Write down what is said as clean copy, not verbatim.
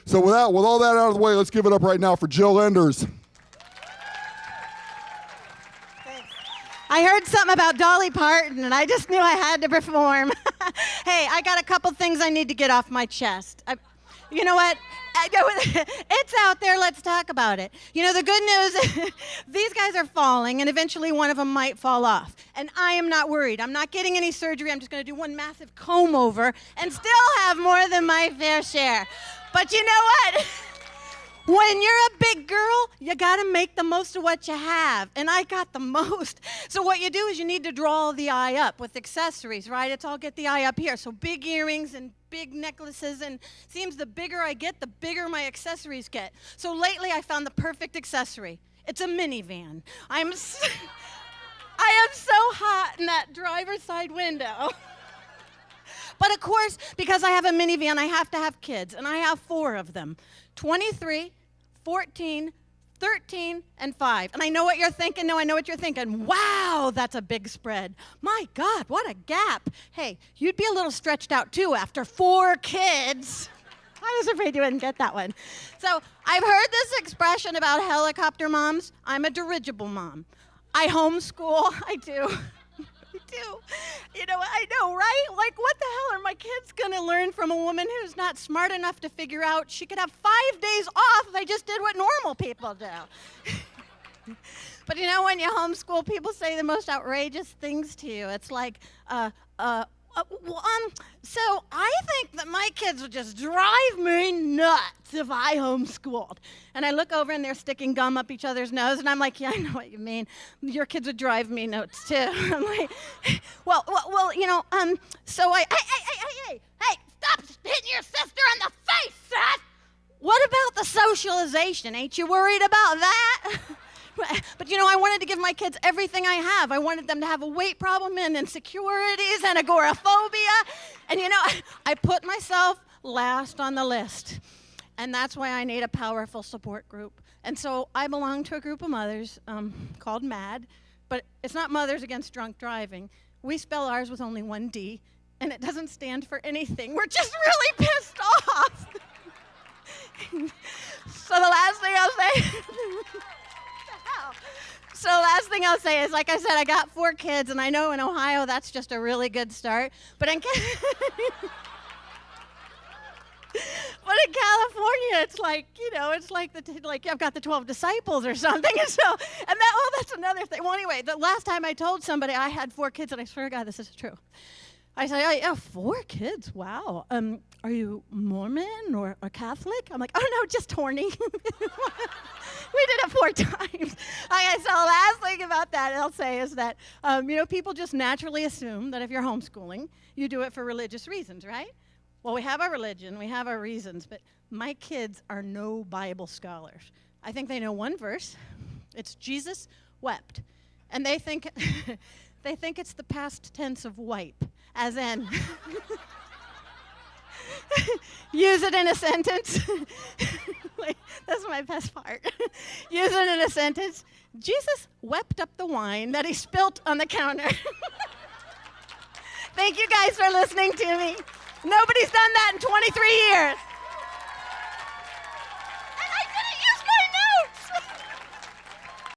So with all that out of the way, let's give it up right now for Jill Enders. I heard something about Dolly Parton, and I just knew I had to perform. Hey, I got a couple things I need to get off my chest. You know what? It's out there. Let's talk about it. You know, the good news is these guys are falling, and eventually one of them might fall off. And I am not worried. I'm not getting any surgery. I'm just going to do one massive comb over and still have more than my fair share. But you know what? When you're a big girl, you got to make the most of what you have. And I got the most. So what you do is you need to draw the eye up with accessories, right? It's all get the eye up here. So big earrings and big necklaces. And seems the bigger I get, the bigger my accessories get. So lately I found the perfect accessory. It's a minivan. I am so hot in that driver's side window. But of course, because I have a minivan, I have to have kids. And I have 4 of them. 23, 14, 13, and 5. And I know what you're thinking. No, I know what you're thinking. Wow, that's a big spread. My God, what a gap. Hey, you'd be a little stretched out too after 4 kids. I was afraid you wouldn't get that one. So I've heard this expression about helicopter moms. I'm a dirigible mom. I homeschool. I do. You know, I know, right? Like, what the hell are my kids going to learn from a woman who's not smart enough to figure out she could have 5 days off if I just did what normal people do? But you know, when you homeschool, people say the most outrageous things to you. It's like, so I think that my kids would just drive me nuts if I homeschooled. And I look over and they're sticking gum up each other's nose, and I'm like, yeah, I know what you mean. Your kids would drive me nuts too. I'm like, well, you know, so hey, stop hitting your sister in the face, Seth! What about the socialization? Ain't you worried about that? But you know, I wanted to give my kids everything I have. I wanted them to have a weight problem and insecurities and agoraphobia. And you know, I put myself last on the list. And that's why I need a powerful support group. And so I belong to a group of mothers called MAD, but it's not Mothers Against Drunk Driving. We spell ours with only one D, and it doesn't stand for anything. We're just really pissed off. So the last thing I'll say is, like I said, I got 4 kids, and I know in Ohio that's just a really good start. But in California, it's like, you know, it's like I've got the 12 disciples or something. And so, that's another thing. Well, anyway, the last time I told somebody I had 4 kids, and I swear to God, this is true. I say, oh, yeah, 4 kids, wow. Are you Mormon or Catholic? I'm like, oh, no, just horny. We did it 4 times. Okay, so the last thing about that I'll say is that, you know, people just naturally assume that if you're homeschooling, you do it for religious reasons, right? Well, we have our religion, we have our reasons, but my kids are no Bible scholars. I think they know one verse. It's Jesus wept. And they think it's the past tense of wipe, as in use it in a sentence. That's my best part. Use it in a sentence. Jesus wept up the wine that he spilt on the counter. Thank you guys for listening to me. Nobody's done that in 23 years.